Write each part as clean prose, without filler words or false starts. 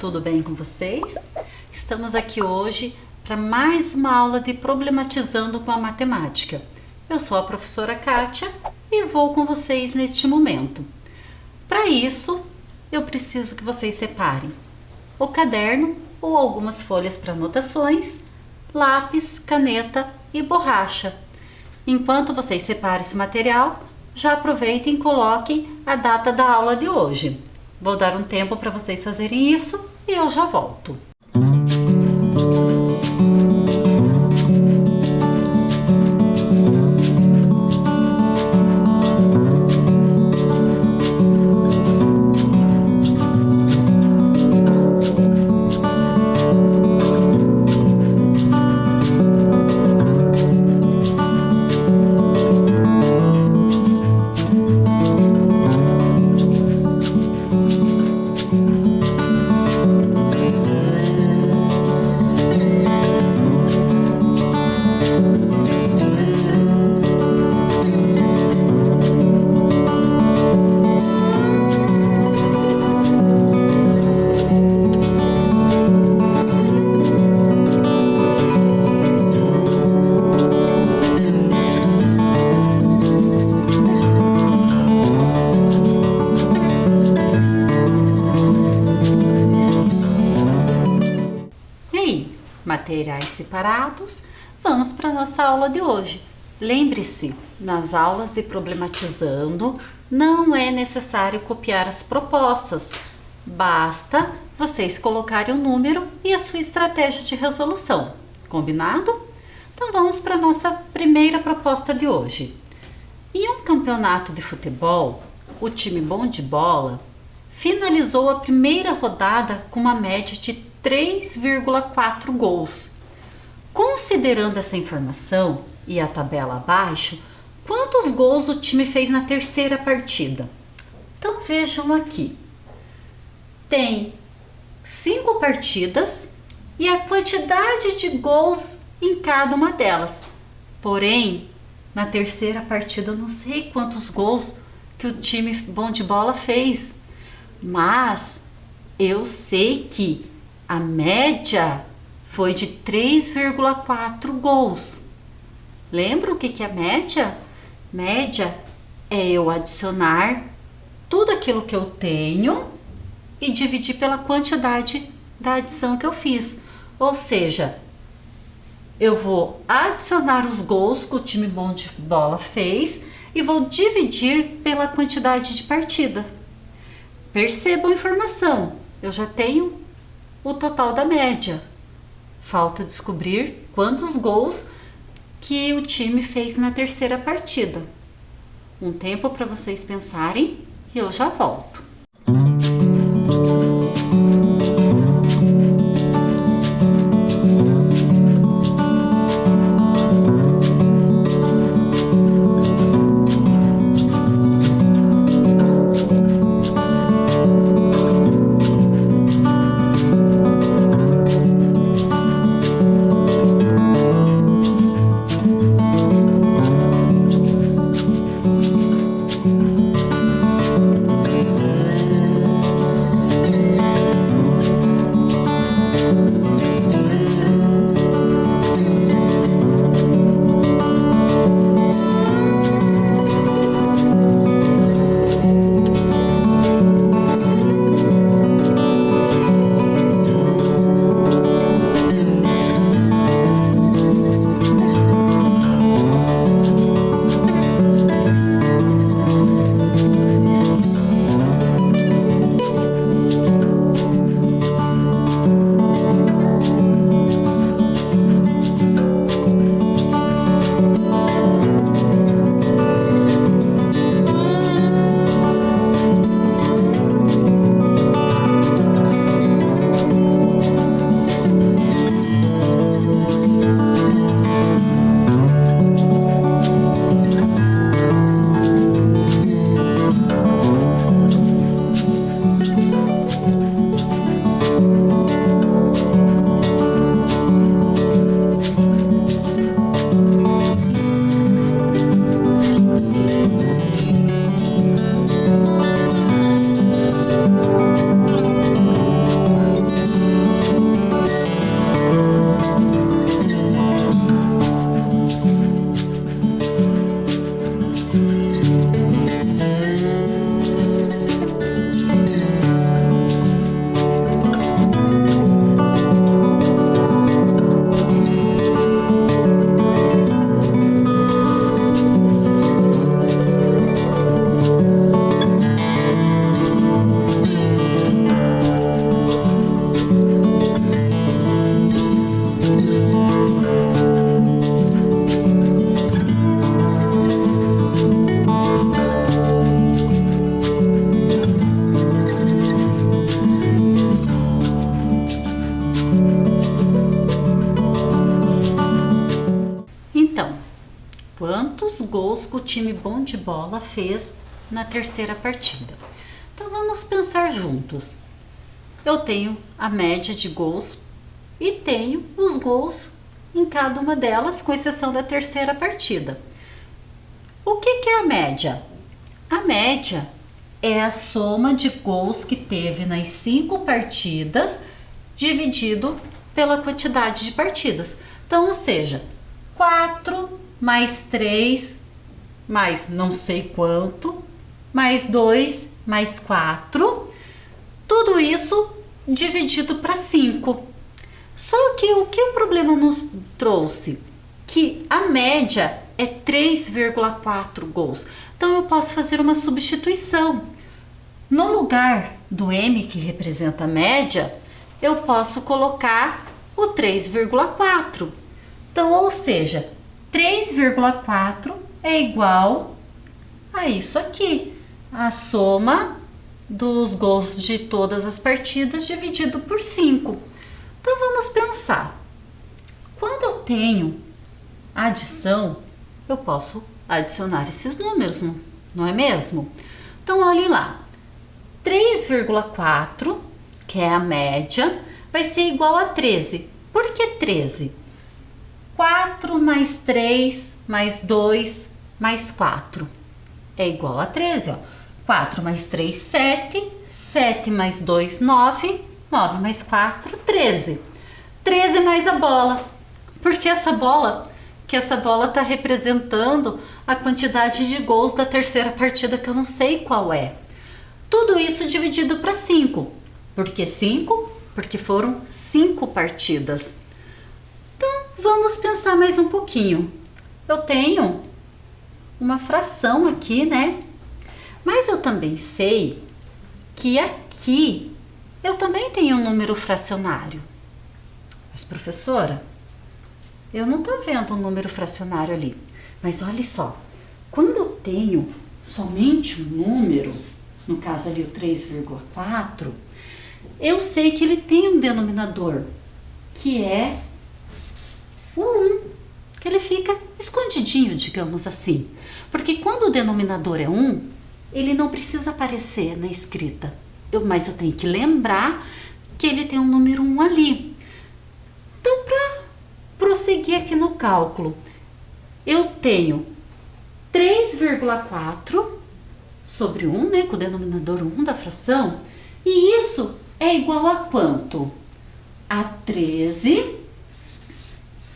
tudo bem com vocês? Estamos aqui hoje para mais uma aula de Problematizando com a Matemática. Eu sou a professora Kátia e vou com vocês neste momento. Para isso, eu preciso que vocês separem o caderno ou algumas folhas para anotações, lápis, caneta e borracha. Enquanto vocês separam esse material, já aproveitem e coloquem a data da aula de hoje. Vou dar um tempo para vocês fazerem isso e eu já volto. Materiais separados, vamos para a nossa aula de hoje. Lembre-se, nas aulas de Problematizando, não é necessário copiar as propostas, basta vocês colocarem o número e a sua estratégia de resolução, combinado? Então vamos para a nossa primeira proposta de hoje. Em um campeonato de futebol, o time Bom de Bola finalizou a primeira rodada com uma média de 3,4 gols. Considerando essa informação e a tabela abaixo, quantos gols o time fez na terceira partida? Então vejam aqui. Tem 5 partidas e a quantidade de gols em cada uma delas. Porém, na terceira partida eu não sei quantos gols que o time Bom de Bola fez, mas eu sei que a média foi de 3,4 gols. Lembra o que é média? Média é eu adicionar tudo aquilo que eu tenho e dividir pela quantidade da adição que eu fiz. Ou seja, eu vou adicionar os gols que o time Bom de Bola fez e vou dividir pela quantidade de partida. Percebam a informação. Eu já tenho o total da média. Falta descobrir quantos gols que o time fez na terceira partida. Um tempo para vocês pensarem e eu já volto. Quantos gols que o time bom de bola fez na terceira partida? Então vamos pensar juntos. Eu tenho a média de gols e tenho os gols em cada uma delas, com exceção da terceira partida. O que é a média? A média é a soma de gols que teve nas 5 partidas dividido pela quantidade de partidas. Então, ou seja, 4 mais 3 mais não sei quanto, mais 2 mais 4, tudo isso dividido para 5. Só que o que o problema nos trouxe? Que a média é 3,4 gols. Então eu posso fazer uma substituição. No lugar do M, que representa a média, eu posso colocar o 3,4. Então, ou seja, 3,4 é igual a isso aqui, a soma dos gols de todas as partidas dividido por 5. Então vamos pensar. Quando eu tenho adição, eu posso adicionar esses números, não é mesmo? Então olhem lá, 3,4, que é a média, vai ser igual a 13. Por que 13? 4 mais 3 mais 2 mais 4 é igual a 13, ó. 4 mais 3, 7, 7 mais 2, 9, 9 mais 4, 13. 13 mais a bola. Porque essa bola está representando a quantidade de gols da terceira partida, que eu não sei qual é. Tudo isso dividido para 5. Por que 5? Porque foram 5 partidas. Então, vamos pensar mais um pouquinho. Eu tenho uma fração aqui, né? Mas eu também sei que aqui eu também tenho um número fracionário. Mas, professora, eu não estou vendo um número fracionário ali. Mas olha só, quando eu tenho somente um número, no caso ali o 3,4, eu sei que ele tem um denominador, que é o 1, que ele fica escondidinho, digamos assim. Porque quando o denominador é 1, ele não precisa aparecer na escrita. Mas eu tenho que lembrar que ele tem um número 1 ali. Então, para prosseguir aqui no cálculo, eu tenho 3,4 sobre 1, né, com o denominador 1 da fração, e isso é igual a quanto? A 13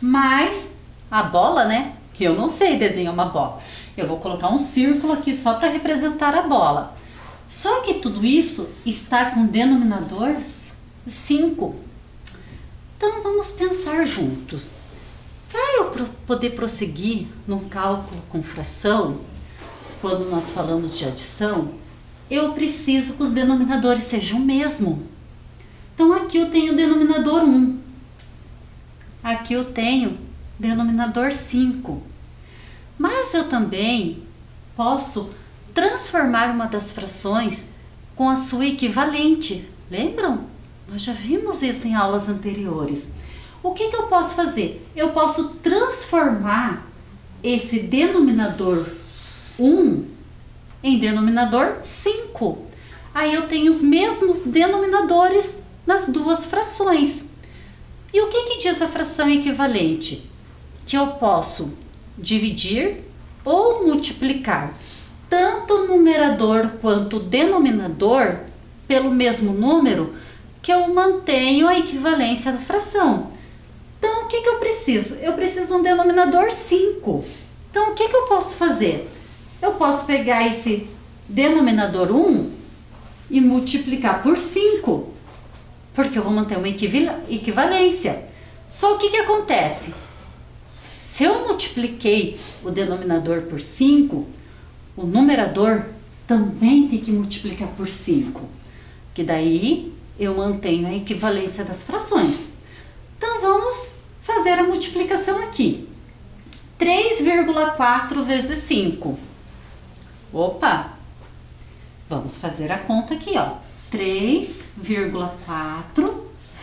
mais a bola, né, que eu não sei desenhar uma bola. Eu vou colocar um círculo aqui só para representar a bola. Só que tudo isso está com o denominador 5. Então, vamos pensar juntos. Para eu poder prosseguir num cálculo com fração, quando nós falamos de adição, eu preciso que os denominadores sejam o mesmo. Então, aqui eu tenho o denominador 1. Aqui eu tenho denominador 5. Mas eu também posso transformar uma das frações com a sua equivalente. Lembram? Nós já vimos isso em aulas anteriores. O que eu posso fazer? Eu posso transformar esse denominador 1 em denominador 5. Aí eu tenho os mesmos denominadores nas duas frações. E o que diz a fração equivalente? Que eu posso dividir ou multiplicar tanto o numerador quanto o denominador pelo mesmo número, que eu mantenho a equivalência da fração. Então, o que eu preciso? Eu preciso de um denominador 5. Então, o que eu posso fazer? Eu posso pegar esse denominador 1 e multiplicar por 5, porque eu vou manter uma equivalência. Só o que acontece? Se eu multipliquei o denominador por 5, o numerador também tem que multiplicar por 5, que daí eu mantenho a equivalência das frações. Então, vamos fazer a multiplicação aqui. 3,4 vezes 5. Opa! Vamos fazer a conta aqui, ó. 3,4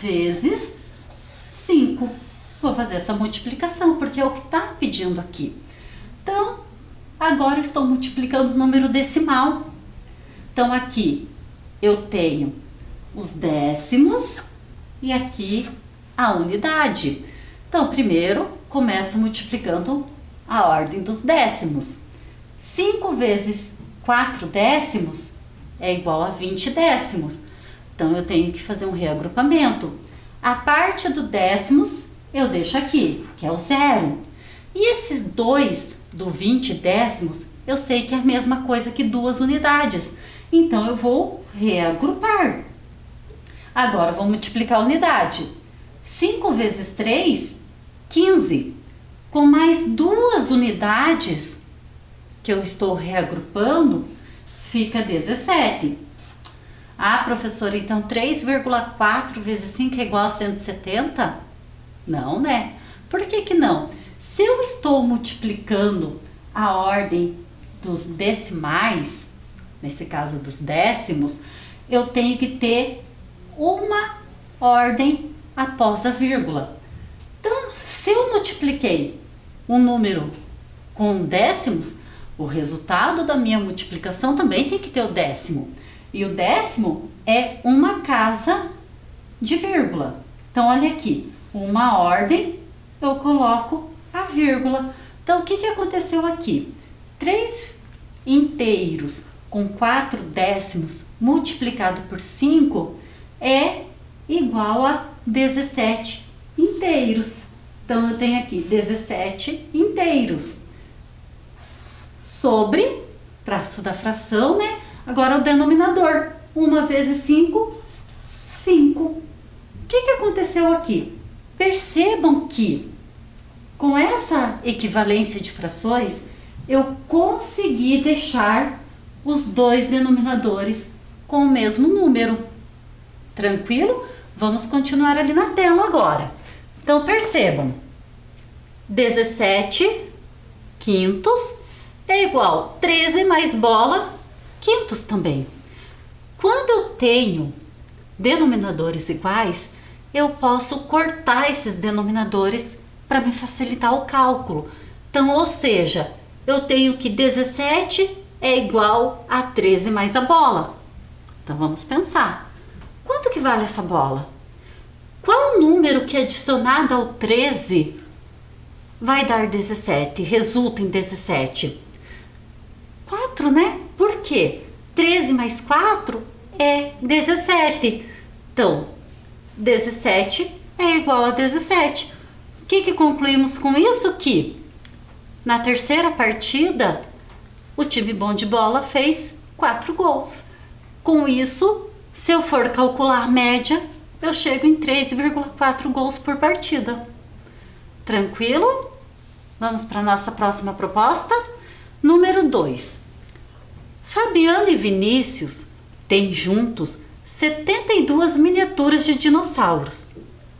vezes 5. Vou fazer essa multiplicação, porque é o que está pedindo aqui. Então, Agora eu estou multiplicando o número decimal. Então aqui eu tenho os décimos e aqui a unidade. Então primeiro começo multiplicando a ordem dos décimos. 5 vezes 4 décimos é igual a 20 décimos. Então eu tenho que fazer um reagrupamento. A parte do décimos eu deixo aqui, que é o zero. E esses 2 do 20 décimos, eu sei que é a mesma coisa que 2 unidades. Então eu vou reagrupar. Agora vou multiplicar a unidade. 5 vezes 3, 15. Com mais 2 unidades que eu estou reagrupando, fica 17. Ah, professora, então 3,4 vezes 5 é igual a 170? Não, né? Por que que não? Se eu estou multiplicando a ordem dos decimais, nesse caso dos décimos, eu tenho que ter uma ordem após a vírgula. Então, se eu multipliquei um número com décimos, o resultado da minha multiplicação também tem que ter o décimo. E o décimo é uma casa de vírgula. Então, olha aqui, uma ordem, eu coloco a vírgula. Então, o que que aconteceu aqui? 3 inteiros com 4 décimos multiplicado por 5 é igual a 17 inteiros. Então, eu tenho aqui 17 inteiros sobre traço da fração, né? Agora o denominador. 1 vezes 5, 5. O que que aconteceu aqui? Percebam que com essa equivalência de frações, eu consegui deixar os dois denominadores com o mesmo número. Tranquilo? Vamos continuar ali na tela agora. Então, percebam. 17 quintos é igual a 13 mais bola, quintos também. Quando eu tenho denominadores iguais, eu posso cortar esses denominadores para me facilitar o cálculo. Então, ou seja, eu tenho que 17 é igual a 13 mais a bola. Então, vamos pensar. Quanto que vale essa bola? Qual número que adicionado ao 13 vai dar 17, resulta em 17? 4, né? Por quê? 13 mais 4 é 17. Então, 17 é igual a 17. O que que concluímos com isso? Que na terceira partida, o time bom de bola fez 4 gols. Com isso, se eu for calcular a média, eu chego em 3,4 gols por partida. Tranquilo? Vamos para a nossa próxima proposta. Número 2. Fabiano e Vinícius têm juntos 72 miniaturas de dinossauros.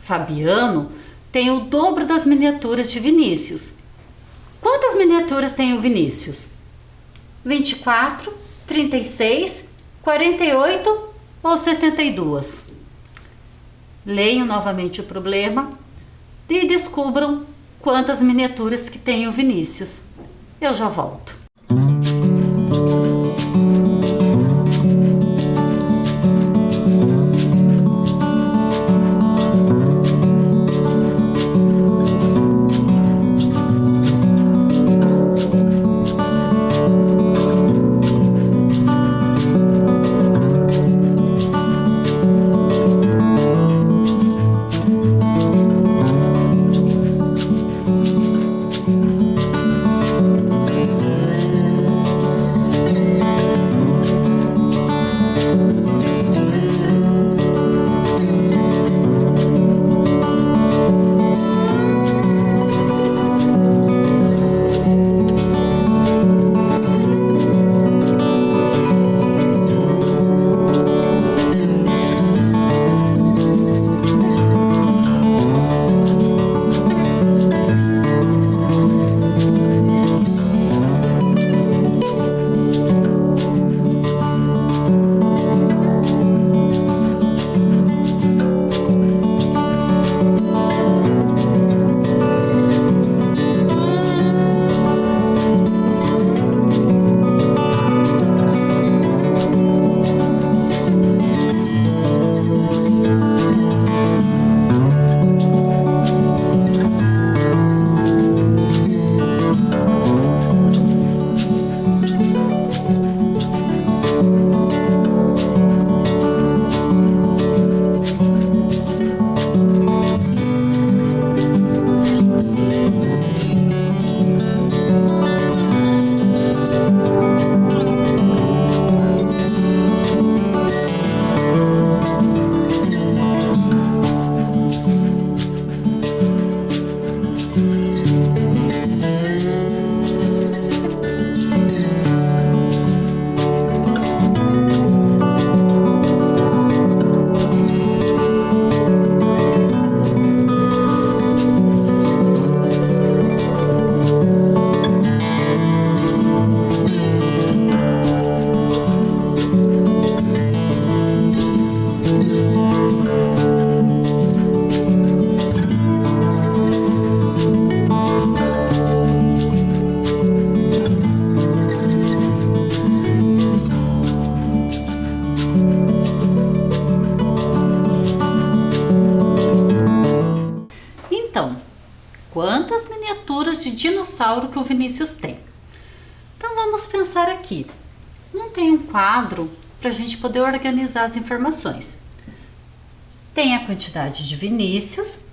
Fabiano tem o dobro das miniaturas de Vinícius. Quantas miniaturas tem o Vinícius? 24, 36, 48 ou 72? Leiam novamente o problema e descubram quantas miniaturas que tem o Vinícius. Eu já volto. dinossauro que o Vinícius tem. Então vamos pensar aqui. Não tem um quadro para a gente poder organizar as informações. Tem a quantidade de Vinícius.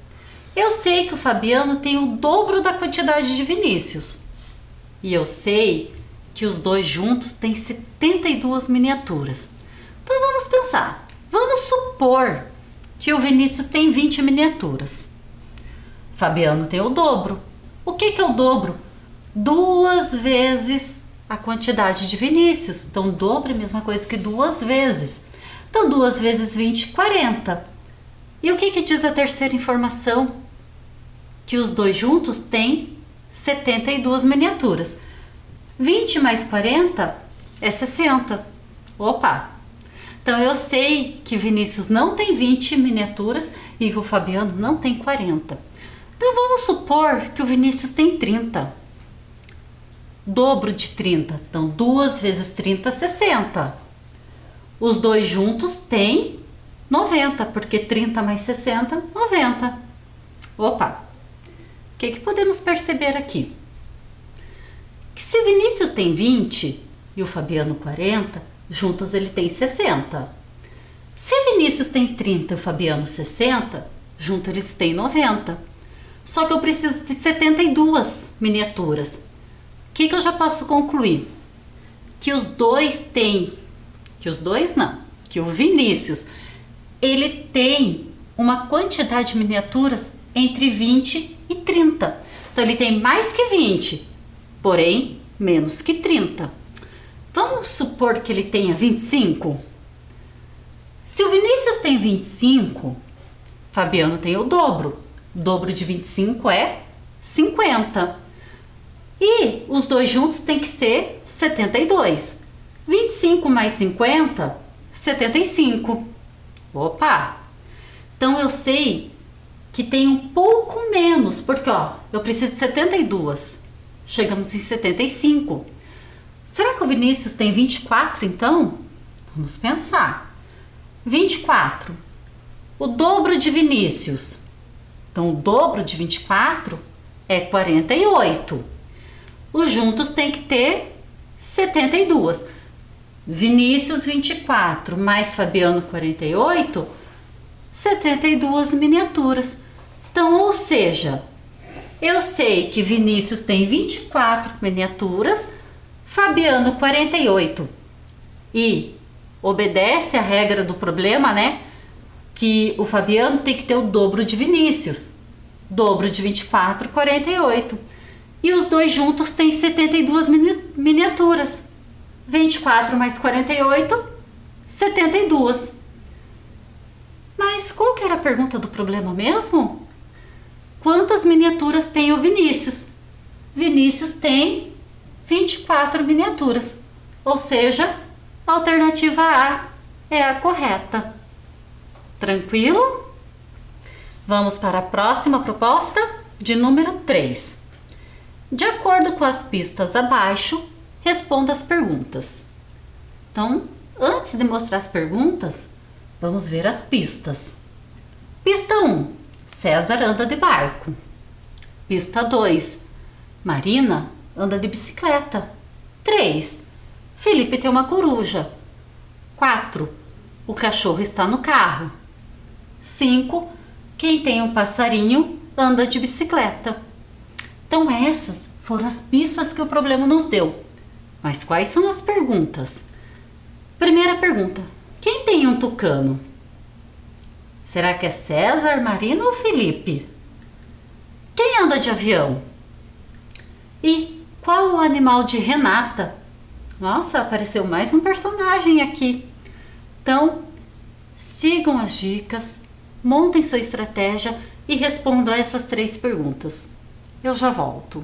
Eu sei que o Fabiano tem o dobro da quantidade de Vinícius. E eu sei que os dois juntos têm 72 miniaturas. Então vamos pensar. Vamos supor que o Vinícius tem 20 miniaturas. Fabiano tem o dobro. O que é o dobro? 2 vezes a quantidade de Vinícius. Então, dobro é a mesma coisa que 2 vezes. Então, 2 vezes 20, 40. E o que diz a terceira informação? Que os dois juntos têm 72 miniaturas. 20 mais 40 é 60. Opa! Então, eu sei que Vinícius não tem 20 miniaturas e que o Fabiano não tem 40. Então, vamos supor que o Vinícius tem 30. Dobro de 30. Então, 2 vezes 30, 60. Os dois juntos têm 90, porque 30 mais 60, 90. Opa! O que podemos perceber aqui? Que se Vinícius tem 20 e o Fabiano 40, juntos ele tem 60. Se Vinícius tem 30 e o Fabiano 60, juntos eles têm 90. Só que eu preciso de 72 miniaturas. O que eu já posso concluir? Que os dois têm, que o Vinícius, ele tem uma quantidade de miniaturas entre 20 e 30. Então ele tem mais que 20, porém menos que 30. Vamos supor que ele tenha 25? Se o Vinícius tem 25, Fabiano tem o dobro. O dobro de 25 é 50. E os dois juntos tem que ser 72. 25 mais 50, 75. Opa! Então eu sei que tem um pouco menos, porque eu preciso de 72. Chegamos em 75. Será que o Vinícius tem 24 então? Vamos pensar. 24. O dobro de Vinícius. Então o dobro de 24 é 48. Os juntos tem que ter 72. Vinícius 24 mais Fabiano 48, 72 miniaturas. Então, ou seja, eu sei que Vinícius tem 24 miniaturas, Fabiano 48. E obedece a regra do problema, né? Que o Fabiano tem que ter o dobro de Vinícius. Dobro de 24, 48. E os dois juntos têm 72 miniaturas. 24 mais 48, 72. Mas qual que era a pergunta do problema mesmo? Quantas miniaturas tem o Vinícius? Vinícius tem 24 miniaturas. Ou seja, a alternativa A é a correta. Tranquilo? Vamos para a próxima proposta, de número 3. De acordo com as pistas abaixo, responda as perguntas. Então, antes de mostrar as perguntas, vamos ver as pistas. Pista 1. César anda de barco. Pista 2. Marina anda de bicicleta. 3. Felipe tem uma coruja. 4. O cachorro está no carro. 5. Quem tem um passarinho anda de bicicleta. Então essas foram as pistas que o problema nos deu. Mas quais são as perguntas? Primeira pergunta. Quem tem um tucano? Será que é César, Marina ou Felipe? Quem anda de avião? E qual o animal de Renata? Nossa, apareceu mais um personagem aqui. Então, sigam as dicas, montem sua estratégia e respondam a essas 3 perguntas. Eu já volto.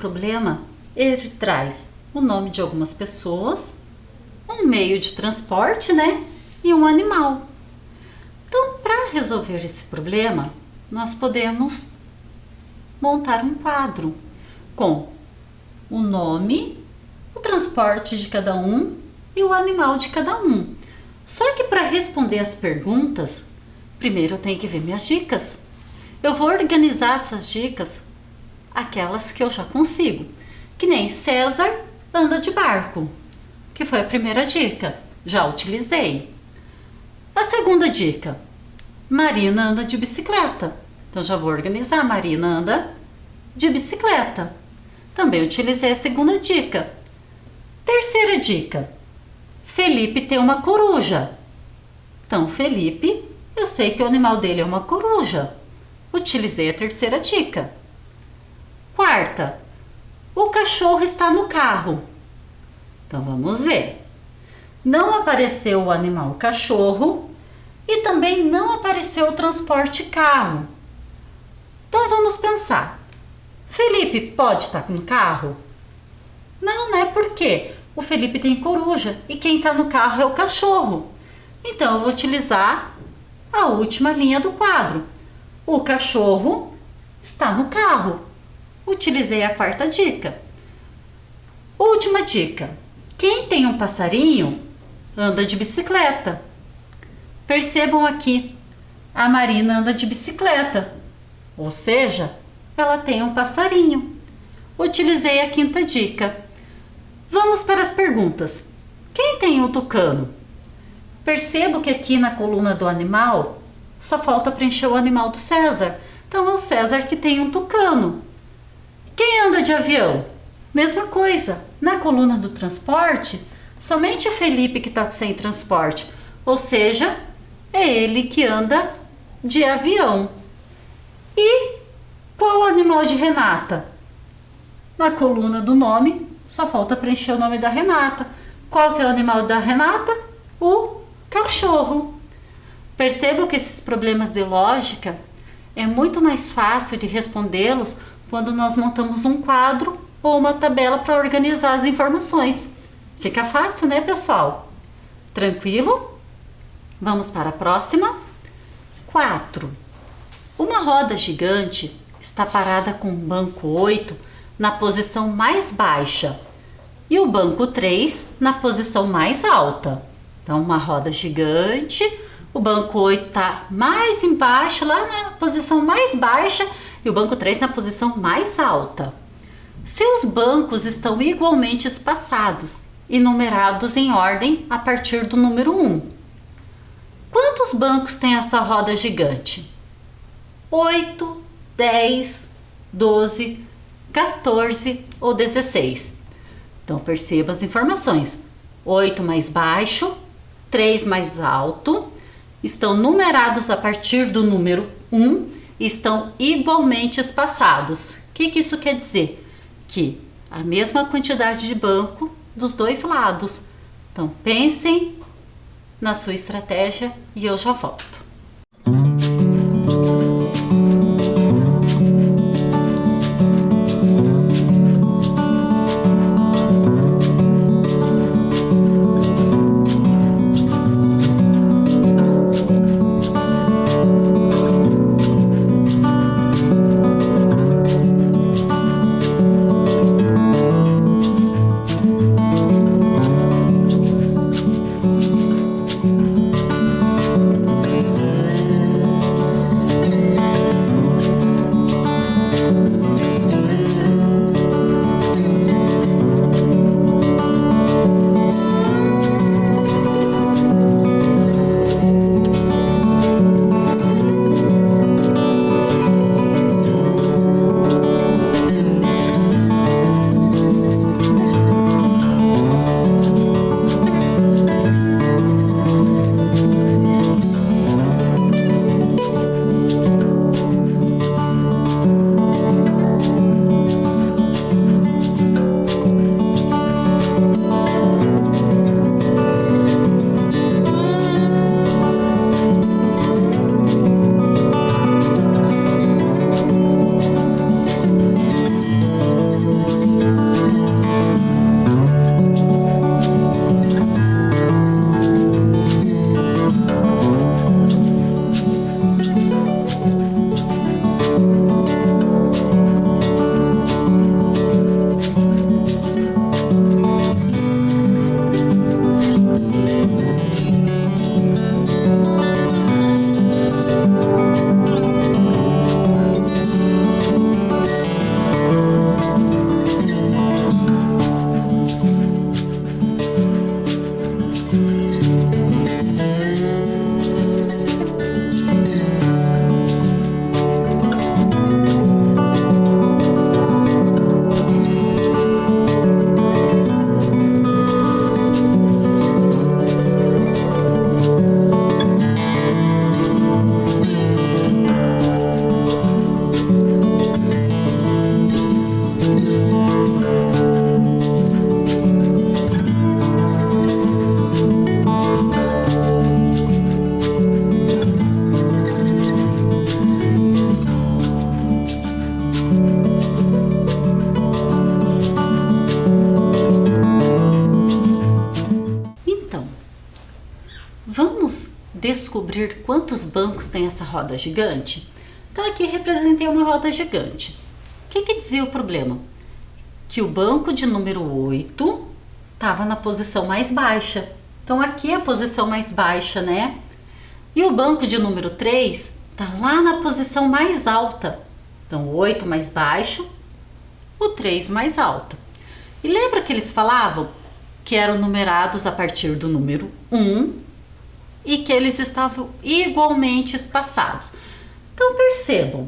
problema, ele traz o nome de algumas pessoas, um meio de transporte, né? E um animal. Então, para resolver esse problema, nós podemos montar um quadro com o nome, o transporte de cada um e o animal de cada um. Só que para responder as perguntas, primeiro eu tenho que ver minhas dicas. Eu vou organizar essas dicas, aquelas que eu já consigo. Que nem César anda de barco, que foi a primeira dica, já utilizei. A segunda dica, Marina anda de bicicleta. Então já vou organizar, Marina anda de bicicleta. Também utilizei a segunda dica. Terceira dica, Felipe tem uma coruja. Então Felipe, eu sei que o animal dele é uma coruja. Utilizei a terceira dica. Quarta, o cachorro está no carro. Então vamos ver. Não apareceu o animal cachorro e também não apareceu o transporte carro. Então vamos pensar. Felipe pode estar no carro? Não, né? Por quê? O Felipe tem coruja e quem está no carro é o cachorro. Então eu vou utilizar a última linha do quadro. O cachorro está no carro. Utilizei a quarta dica. Última dica. Quem tem um passarinho anda de bicicleta. Percebam aqui, a Marina anda de bicicleta, ou seja, ela tem um passarinho. Utilizei a quinta dica. Vamos para as perguntas. Quem tem um tucano? Percebo que aqui na coluna do animal só falta preencher o animal do César. Então é o César que tem um tucano. Quem anda de avião? Mesma coisa. Na coluna do transporte, somente o Felipe que está sem transporte. Ou seja, é ele que anda de avião. E qual o animal de Renata? Na coluna do nome, só falta preencher o nome da Renata. Qual que é o animal da Renata? O cachorro. Percebam que esses problemas de lógica é muito mais fácil de respondê-los quando nós montamos um quadro ou uma tabela para organizar as informações. Fica fácil, né, pessoal? Tranquilo? Vamos para a próxima. 4. Uma roda gigante está parada com o banco 8 na posição mais baixa e o banco 3 na posição mais alta. Então, uma roda gigante, o banco 8 está mais embaixo, lá na posição mais baixa, e o banco 3 na posição mais alta. Se os bancos estão igualmente espaçados e numerados em ordem a partir do número 1. Quantos bancos tem essa roda gigante? 8, 10, 12, 14 ou 16? Então perceba as informações. 8 mais baixo, 3 mais alto, estão numerados a partir do número 1 e estão igualmente espaçados. O que isso quer dizer? Que a mesma quantidade de banco dos dois lados. Então pensem na sua estratégia e eu já volto. descobrir quantos bancos tem essa roda gigante? Então aqui representei uma roda gigante. O que dizia o problema? Que o banco de número 8 estava na posição mais baixa. Então aqui é a posição mais baixa, né? E o banco de número 3 está lá na posição mais alta. Então o 8 mais baixo, o 3 mais alto. E lembra que eles falavam que eram numerados a partir do número 1 e que eles estavam igualmente espaçados. Então percebam,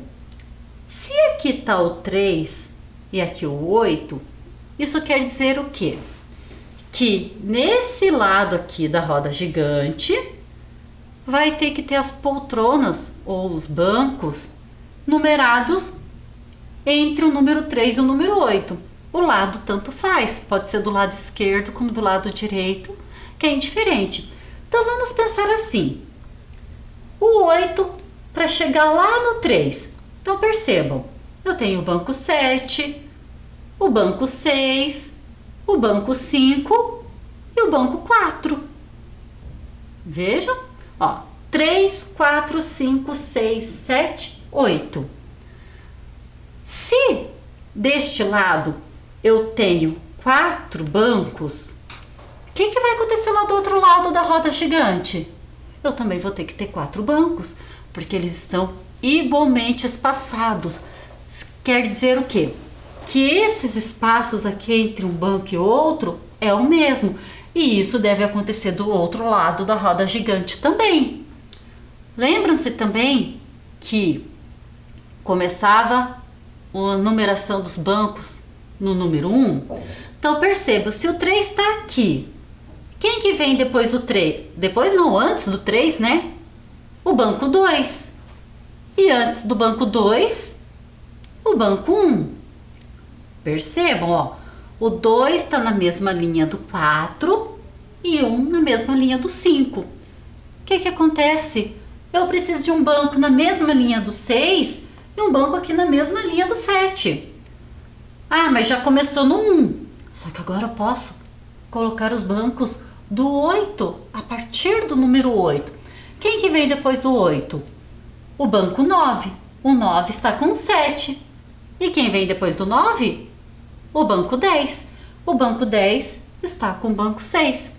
se aqui está o 3 e aqui o 8, isso quer dizer o quê? Que nesse lado aqui da roda gigante vai ter que ter as poltronas ou os bancos numerados entre o número 3 e o número 8. O lado tanto faz, pode ser do lado esquerdo como do lado direito, que é indiferente. Então vamos pensar assim, o 8 para chegar lá no 3. Então percebam, eu tenho o banco 7, o banco 6, o banco 5 e o banco 4. Vejam, ó, 3, 4, 5, 6, 7, 8. Se deste lado eu tenho 4 bancos, o que vai acontecer lá do outro lado da roda gigante? Eu também vou ter que ter 4 bancos, porque eles estão igualmente espaçados. Quer dizer o quê? Que esses espaços aqui entre um banco e outro é o mesmo. E isso deve acontecer do outro lado da roda gigante também. Lembram-se também que começava a numeração dos bancos no número 1? Então perceba, se o 3 está aqui, quem que vem depois do 3? Depois não, antes do 3, né? O banco 2. E antes do banco 2, o banco 1. Percebam, ó, o 2 está na mesma linha do 4 e 1 na mesma linha do 5. O que acontece? Eu preciso de um banco na mesma linha do 6 e um banco aqui na mesma linha do 7. Ah, mas já começou no 1. Só que agora eu posso colocar os bancos do 8 a partir do número 8. Quem que vem depois do 8? O banco 9. O 9 está com o 7. E quem vem depois do 9? O banco 10. O banco 10 está com o banco 6.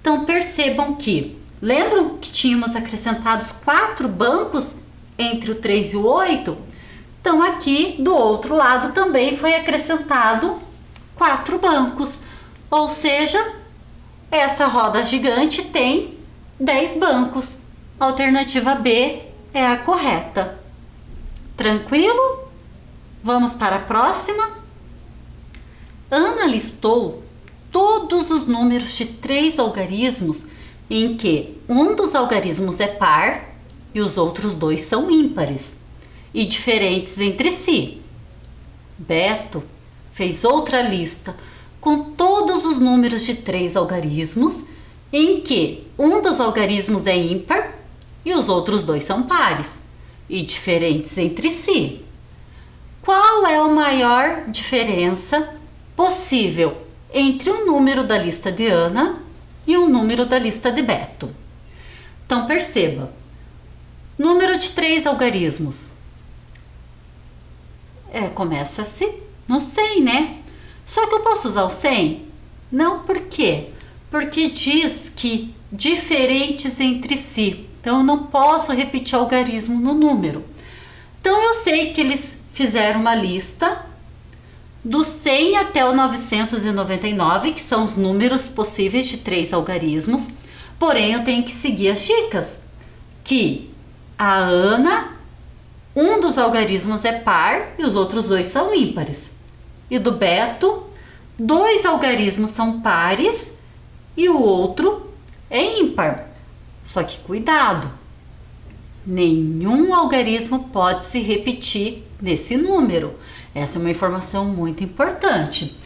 Então percebam que, lembram que tínhamos acrescentados 4 bancos entre o 3 e o 8? Então aqui do outro lado também foi acrescentado 4 bancos. Ou seja, essa roda gigante tem 10 bancos. A alternativa B é a correta. Tranquilo? Vamos para a próxima? Ana listou todos os números de 3 algarismos em que um dos algarismos é par e os outros 2 são ímpares e diferentes entre si. Beto fez outra lista com todos os números de 3 algarismos em que um dos algarismos é ímpar e os outros 2 são pares e diferentes entre si. Qual é a maior diferença possível entre o número da lista de Ana e o número da lista de Beto? Então perceba, número de 3 algarismos. Começa-se no 100, né? Só que eu posso usar o 100? Não, por quê? Porque diz que diferentes entre si. Então eu não posso repetir algarismo no número. Então eu sei que eles fizeram uma lista do 100 até o 999, que são os números possíveis de 3 algarismos. Porém eu tenho que seguir as dicas. Que a Ana, um dos algarismos é par e os outros 2 são ímpares. E do Beto, 2 algarismos são pares e o outro é ímpar. Só que cuidado, nenhum algarismo pode se repetir nesse número. Essa é uma informação muito importante.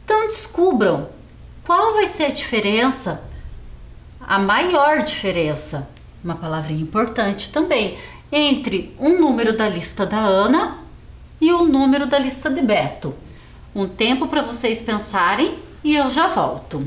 Então descubram qual vai ser a diferença, a maior diferença, uma palavrinha importante também, entre um número da lista da Ana e o número da lista de Beto. Um tempo para vocês pensarem e eu já volto.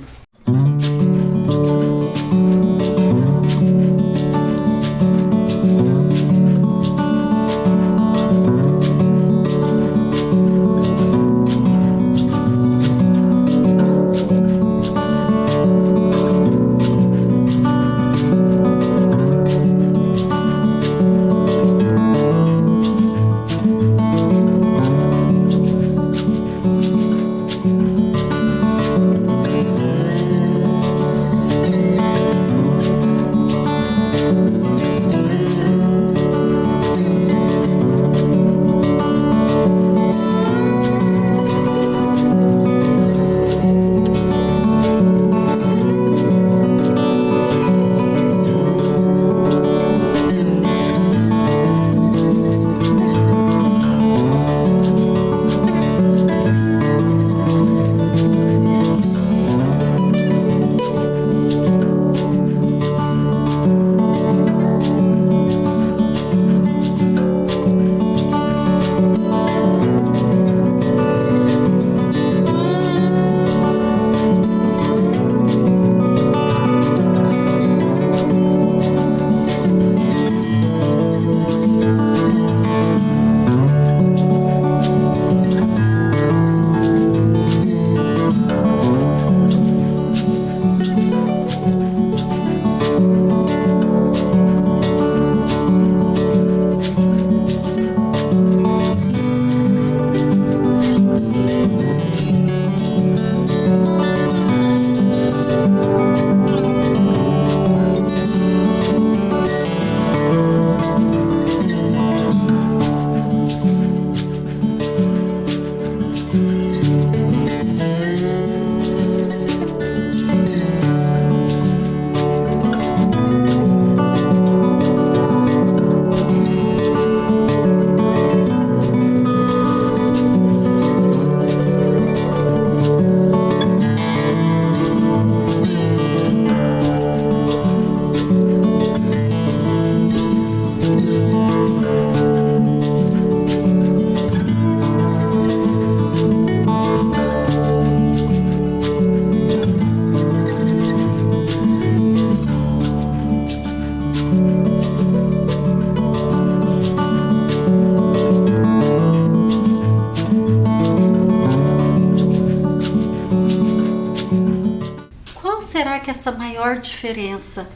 maior diferença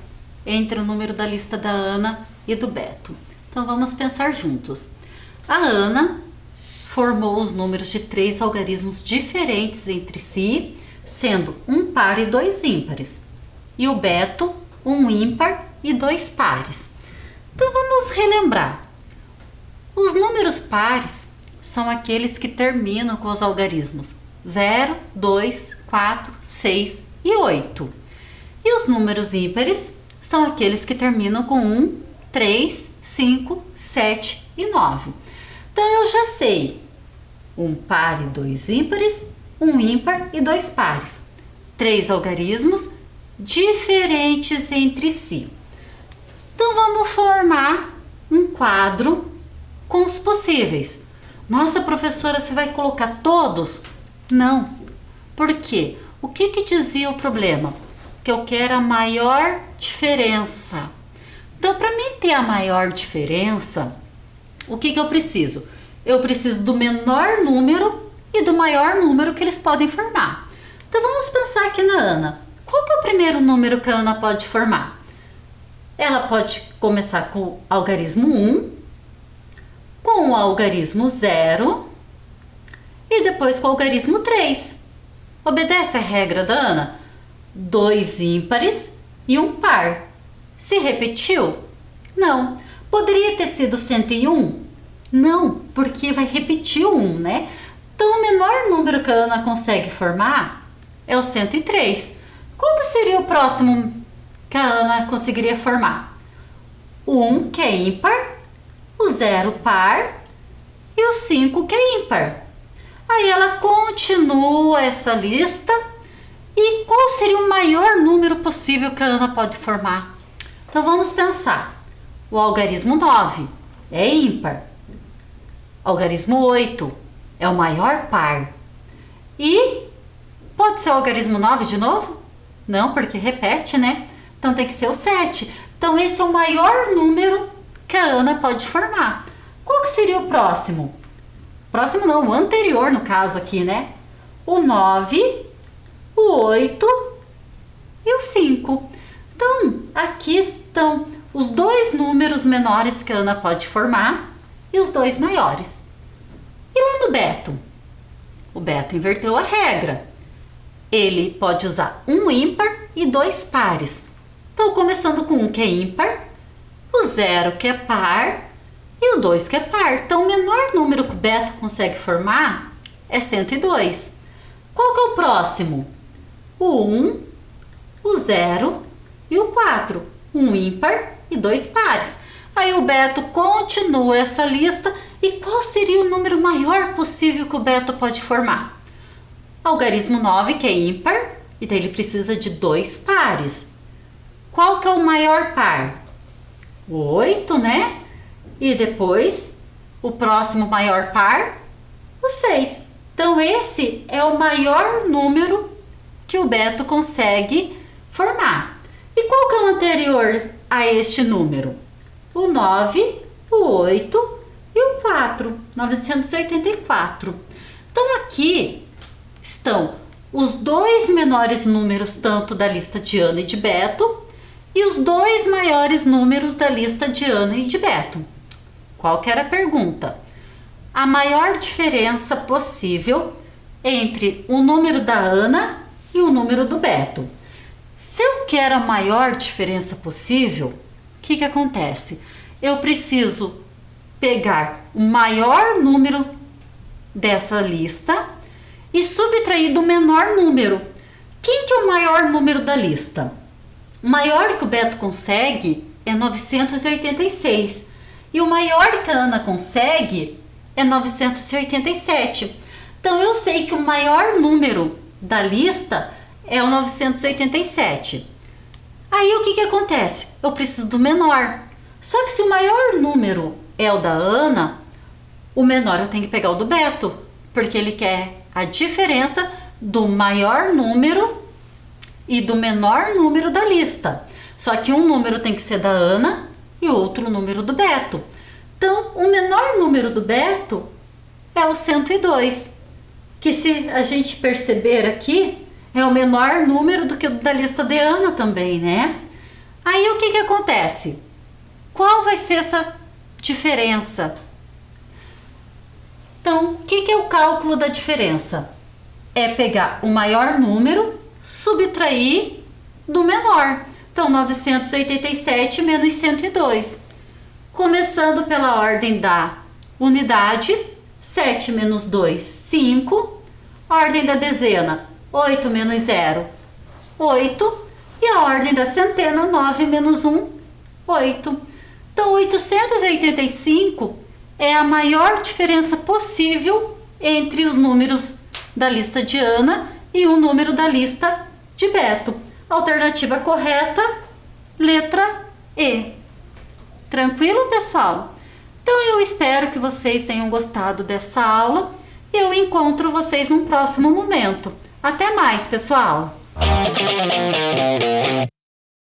entre o número da lista da Ana e do Beto? Então vamos pensar juntos. A Ana formou os números de 3 algarismos diferentes entre si, sendo um par e 2 ímpares. E o Beto, um ímpar e 2 pares. Então vamos relembrar. Os números pares são aqueles que terminam com os algarismos 0, 2, 4, 6 e 8. E os números ímpares são aqueles que terminam com 1, 3, 5, 7 e 9. Então eu já sei um par e 2 ímpares, um ímpar e 2 pares. 3 algarismos diferentes entre si. Então vamos formar um quadro com os possíveis. Nossa, professora, você vai colocar todos? Não. Por quê? O que dizia o problema? Que eu quero a maior diferença. Então, para mim ter a maior diferença, o que eu preciso? Eu preciso do menor número e do maior número que eles podem formar. Então, vamos pensar aqui na Ana. Qual que é o primeiro número que a Ana pode formar? Ela pode começar com o algarismo 1, com o algarismo 0 e depois com o algarismo 3. Obedece a regra da Ana? 2 ímpares e um par. Se repetiu? Não. Poderia ter sido 101? Não, porque vai repetir o 1, né? Então, o menor número que a Ana consegue formar é o 103. Qual que seria o próximo que a Ana conseguiria formar? O 1, que é ímpar, o 0 par e o 5, que é ímpar. Aí ela continua essa lista. E qual seria o maior número possível que a Ana pode formar? Então vamos pensar. O algarismo 9 é ímpar. Algarismo 8 é o maior par. E pode ser o algarismo 9 de novo? Não, porque repete, né? Então tem que ser o 7. Então esse é o maior número que a Ana pode formar. Qual que seria o próximo? Próximo não, o anterior no caso aqui, né? O 9, o 8 e o 5. Então, aqui estão os 2 números menores que a Ana pode formar e os 2 maiores. E lá no Beto? O Beto inverteu a regra. Ele pode usar um ímpar e 2 pares. Então, começando com um que é ímpar, o 0 que é par e o 2 que é par. Então, o menor número que o Beto consegue formar é 102. Qual que é o próximo? O 1, o 0 e o 4. Um ímpar e 2 pares. Aí o Beto continua essa lista. E qual seria o número maior possível que o Beto pode formar? Algarismo 9, que é ímpar, e daí ele precisa de 2 pares. Qual que é o maior par? O 8, né? E depois, o próximo maior par, o 6. Então, esse é o maior número que o Beto consegue formar. E qual que é o anterior a este número? O 9, o 8 e o 4, 984. Então, aqui estão os 2 menores números tanto da lista de Ana e de Beto e os 2 maiores números da lista de Ana e de Beto. Qual que era a pergunta? A maior diferença possível entre o número da Ana e o número do Beto. Se eu quero a maior diferença possível, o que acontece? Eu preciso pegar o maior número dessa lista e subtrair do menor número. Quem que é o maior número da lista? O maior que o Beto consegue é 986 e o maior que a Ana consegue é 987. Então eu sei que o maior número da lista é o 987. Aí o que acontece? Eu preciso do menor. Só que se o maior número é o da Ana, o menor eu tenho que pegar o do Beto, porque ele quer a diferença do maior número e do menor número da lista. Só que um número tem que ser da Ana e outro número do Beto. Então, o menor número do Beto é o 102, que se a gente perceber aqui, é o menor número do que o da lista de Ana também, né? Aí o que que acontece? Qual vai ser essa diferença? Então, o que que é o cálculo da diferença? É pegar o maior número, subtrair do menor. Então, 987 menos 102. Começando pela ordem da unidade, 7 menos 2, 5. Ordem da dezena, 8 menos 0, 8. E a ordem da centena, 9 menos 1, 8. Então, 885 é a maior diferença possível entre os números da lista de Ana e o número da lista de Beto. Alternativa correta, letra E. Tranquilo, pessoal? Então eu espero que vocês tenham gostado dessa aula. Eu encontro vocês num próximo momento. Até mais, pessoal!